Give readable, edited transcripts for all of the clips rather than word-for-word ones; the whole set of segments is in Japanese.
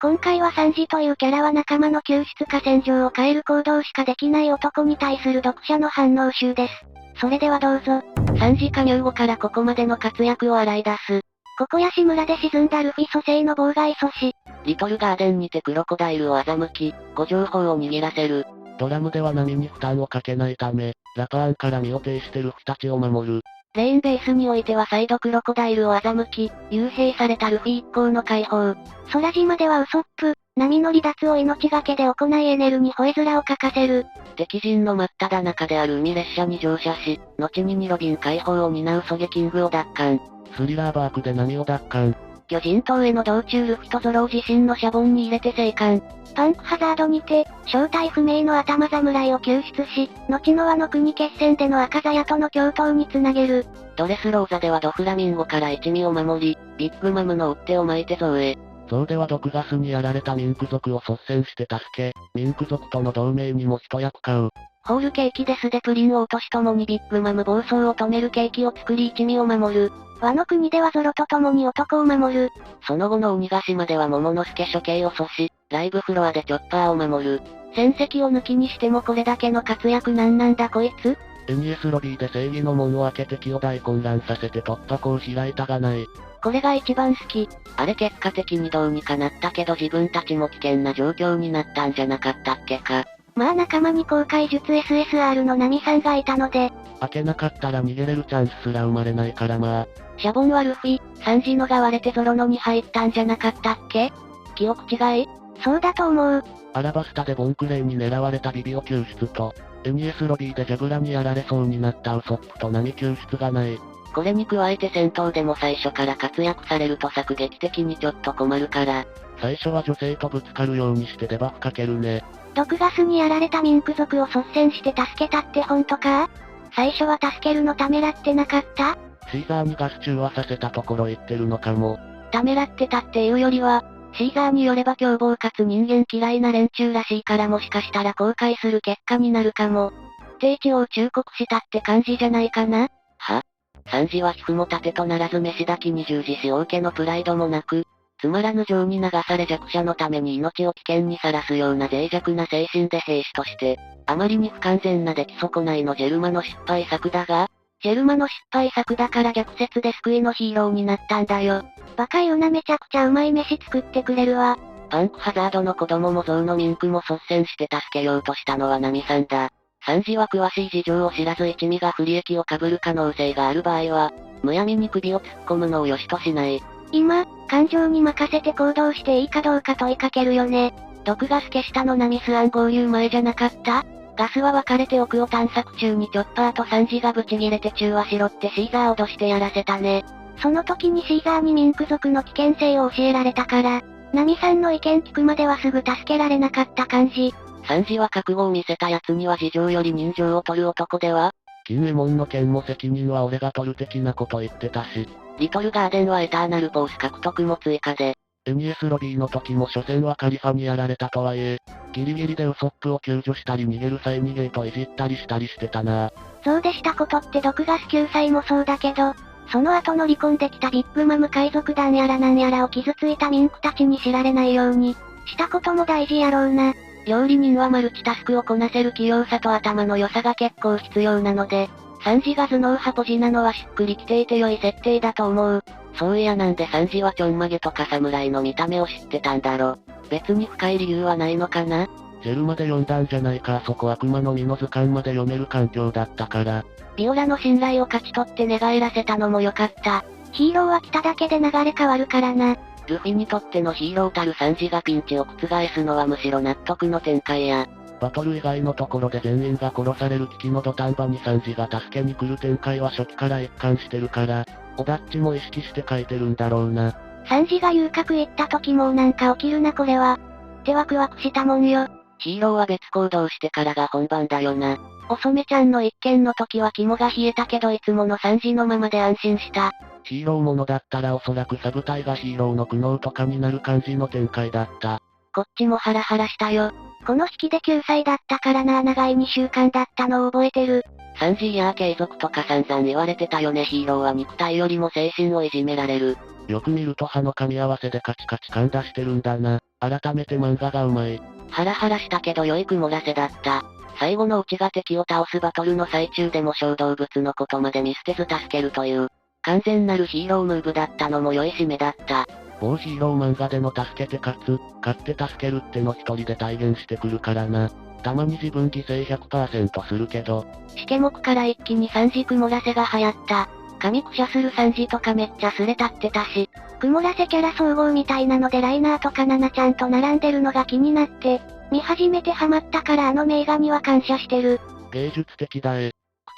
今回はサンジというキャラは仲間の救出か戦場を変える行動しかできない男に対する読者の反応集です。それではどうぞ。サンジ加入後からここまでの活躍を洗い出す。ココヤシ村で沈んだルフィ蘇生の妨害阻止。リトルガーデンにてクロコダイルを欺き、誤情報を握らせる。ドラムでは波に負担をかけないため、ラパーンから身を挺してルフィたちを守る。レーンベースにおいては再度クロコダイルを欺き、幽閉されたルフィ一行の解放。空島ではウソップ、波の離脱を命がけで行いエネルに吠え面をかかせる。敵陣の真っ只中である海列車に乗車し、後にニロビン解放を担うソゲキングを奪還。スリラーバークで波を奪還。魚人島への道中ルフィとゾロを自身のシャボンに入れて生還。パンクハザードにて、正体不明の頭侍を救出し、後のワノ国決戦での赤座屋との共闘につなげる。ドレスローザではドフラミンゴから一味を守り、ビッグマムの追っ手を巻いてゾウへ。ゾウでは毒ガスにやられたミンク族を率先して助け、ミンク族との同盟にも一役買う。ホールケーキデスでプリンを落としともにビッグマム暴走を止めるケーキを作り一味を守る。ワノ国ではゾロと共に男を守る。その後の鬼ヶ島では桃之助処刑を阻止、ライブフロアでチョッパーを守る。戦績を抜きにしてもこれだけの活躍なんだこいつ。エニエスロビーで正義の門を開け敵を大混乱させて突破口を開いたがない。これが一番好き。あれ結果的にどうにかなったけど自分たちも危険な状況になったんじゃなかったっけか。まあ仲間に公開術 SSR のナミさんがいたので。開けなかったら逃げれるチャンスすら生まれないからまあ。シャボンはルフィ、サンジのが割れてゾロのに入ったんじゃなかったっけ？記憶違い？そうだと思う。アラバスタでボンクレイに狙われたビビを救出と、エニエスロビーでジャブラにやられそうになったウソップと波救出がない。これに加えて戦闘でも最初から活躍されると作劇的にちょっと困るから。最初は女性とぶつかるようにしてデバフかけるね。毒ガスにやられたミンク族を率先して助けたって本当か？最初は助けるのためらってなかった？シーザーにガス中和させたところ言ってるのかも。ためらってたっていうよりは、シーザーによれば凶暴かつ人間嫌いな連中らしいからもしかしたら後悔する結果になるかも。定地を忠告したって感じじゃないかな？は？サンジは皮膚も盾とならず飯炊きに従事し王家のプライドもなく、つまらぬ情に流され弱者のために命を危険にさらすような脆弱な精神で兵士として、あまりに不完全な出来損ないのジェルマの失敗作だが、ジェルマの失敗作だから逆説で救いのヒーローになったんだよ。バカ言うなめちゃくちゃうまい飯作ってくれるわ。パンクハザードの子供もゾウのミンクも率先して助けようとしたのはナミさんだ。サンジは詳しい事情を知らず一味が不利益を被る可能性がある場合は、むやみに首を突っ込むのを良しとしない。今、感情に任せて行動していいかどうか問いかけるよね。毒ガス消したのナミスアン合流前じゃなかった？ガスは別れて奥を探索中にチョッパーとサンジがブチギレて中和しろってシーザーを脅してやらせたね。その時にシーザーにミンク族の危険性を教えられたから、ナミさんの意見聞くまではすぐ助けられなかった感じ。サンジは覚悟を見せた奴には事情より人情を取る男では？金右衛門の件も責任は俺が取る的なこと言ってたし。リトルガーデンはエターナルポース獲得も追加で。エニエスロビーの時も所詮はカリファにやられたとはいえ、ギリギリでウソップを救助したり逃げる際にゲートいじったりしたりしてたな。そうでしたことって毒ガス救済もそうだけど、その後乗り込んできたビッグマム海賊団やらなんやらを傷ついたミンクたちに知られないように、したことも大事やろうな。料理人はマルチタスクをこなせる器用さと頭の良さが結構必要なので、サンジが頭脳派ポジなのはしっくりきていて良い設定だと思う。そういやなんでサンジはちょんまげとか侍の見た目を知ってたんだろ。別に深い理由はないのかな？ジェルまで読んだんじゃないか。あそこ悪魔の実の図鑑まで読める環境だったから。ビオラの信頼を勝ち取って寝返らせたのも良かった。ヒーローは来ただけで流れ変わるからな。ルフィにとってのヒーローたるサンジがピンチを覆すのはむしろ納得の展開や。バトル以外のところで全員が殺される危機の土壇場にサンジが助けに来る展開は初期から一貫してるから、オダッチも意識して書いてるんだろうな。サンジが遊郭行った時もうなんか起きるなこれは。ってワクワクしたもんよ。ヒーローは別行動してからが本番だよな。お染ちゃんの一件の時は肝が冷えたけどいつものサンジのままで安心した。ヒーローものだったらおそらくサブ隊がヒーローの苦悩とかになる感じの展開だった。こっちもハラハラしたよ。この引きで9歳だったからな。長い2週間だったのを覚えてる。サンジや継続とか散々言われてたよね。ヒーローは肉体よりも精神をいじめられる。よく見ると歯の噛み合わせでカチカチ感出してるんだな。改めて漫画がうまい。ハラハラしたけど良い曇らせだった。最後のオチが敵を倒すバトルの最中でも小動物のことまで見捨てず助けるという、完全なるヒーロームーブだったのも良い締めだった。某ヒーロー漫画での助けて勝って助けるっての一人で体現してくるからな。たまに自分犠牲 100% するけど。シケモクから一気に三次曇らせが流行った。髪くしゃする三次とかめっちゃすれ立ってたし。曇らせキャラ総合みたいなのでライナーとかナナちゃんと並んでるのが気になって、見始めてハマったからあの名画には感謝してる。芸術的だ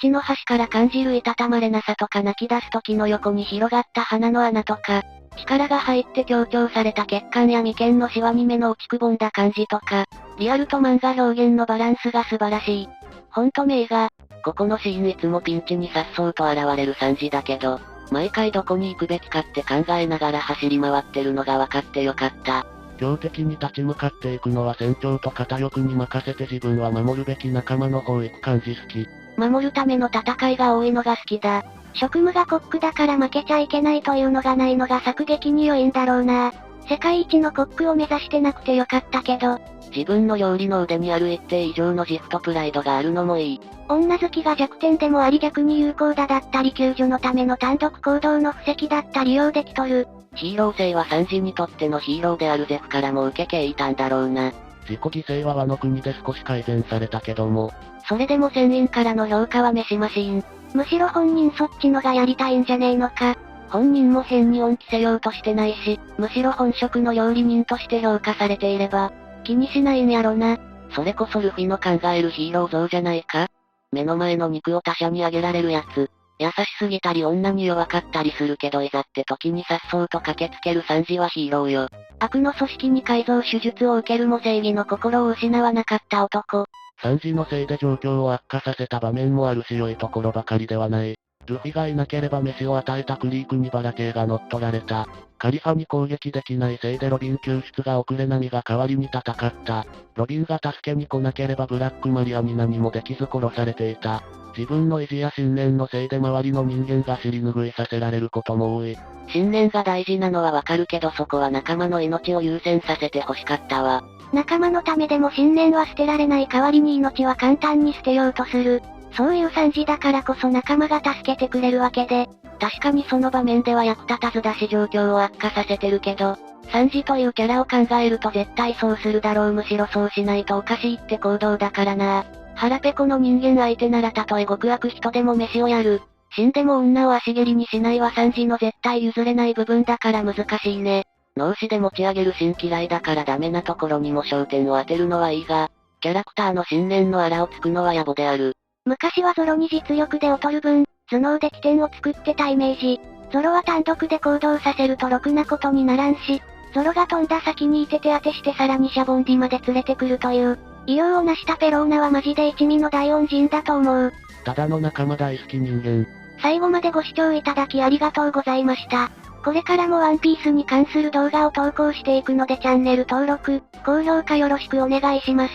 口の端から感じるいたたまれなさとか泣き出す時の横に広がった鼻の穴とか、力が入って強調された血管や眉間のシワに目の落ちくぼんだ感じとか、リアルと漫画表現のバランスが素晴らしい。ほんと名画。ここのシーンいつもピンチに颯爽と現れる三次だけど、毎回どこに行くべきかって考えながら走り回ってるのが分かってよかった。強敵に立ち向かっていくのは船長と片翼に任せて自分は守るべき仲間の方行く感じ好き。守るための戦いが多いのが好きだ。職務がコックだから負けちゃいけないというのがないのが作劇に良いんだろうな。世界一のコックを目指してなくてよかったけど、自分の料理の腕にある一定以上の自負とプライドがあるのもいい。女好きが弱点でもあり逆に有効だったり救助のための単独行動の布石だったり利用できとる。ヒーロー性は三次にとってのヒーローであるゼフからも受けていたんだろうな。自己犠牲はワノ国で少し改善されたけども。それでも船員からの評価は飯マシーン。むしろ本人そっちのがやりたいんじゃねえのか。本人も変に恩着せようとしてないし、むしろ本職の料理人として評価されていれば、気にしないんやろな。それこそルフィの考えるヒーロー像じゃないか。目の前の肉を他者にあげられるやつ。優しすぎたり女に弱かったりするけどいざって時に颯爽と駆けつける三次はヒーローよ。悪の組織に改造手術を受けるも正義の心を失わなかった男。三次のせいで状況を悪化させた場面もあるし良いところばかりではない。ルフィがいなければ飯を与えたクリークにバラ系が乗っ取られた。カリファに攻撃できないせいでロビン救出が遅れナミが代わりに戦った。ロビンが助けに来なければブラックマリアに何もできず殺されていた。自分の意地や信念のせいで周りの人間が尻拭いさせられることも多い。信念が大事なのはわかるけどそこは仲間の命を優先させて欲しかったわ。仲間のためでも信念は捨てられない代わりに命は簡単に捨てようとする。そういう三次だからこそ仲間が助けてくれるわけで、確かにその場面では役立たずだし状況を悪化させてるけど、三次というキャラを考えると絶対そうするだろうむしろそうしないとおかしいって行動だからな。腹ペコの人間相手ならたとえ極悪人でも飯をやる。死んでも女を足蹴りにしないは三次の絶対譲れない部分だから難しいね。脳死で持ち上げる新嫌いだからダメなところにも焦点を当てるのはいいが、キャラクターの信念のあらをつくのは野暮である。昔はゾロに実力で劣る分、頭脳で起点を作ってたイメージ。ゾロは単独で行動させるとろくなことにならんし、ゾロが飛んだ先にいて手当てしてさらにシャボンディまで連れてくるという、異様を成したペローナはマジで一味の大恩人だと思う。ただの仲間大好き人間。最後までご視聴いただきありがとうございました。これからもワンピースに関する動画を投稿していくのでチャンネル登録、高評価よろしくお願いします。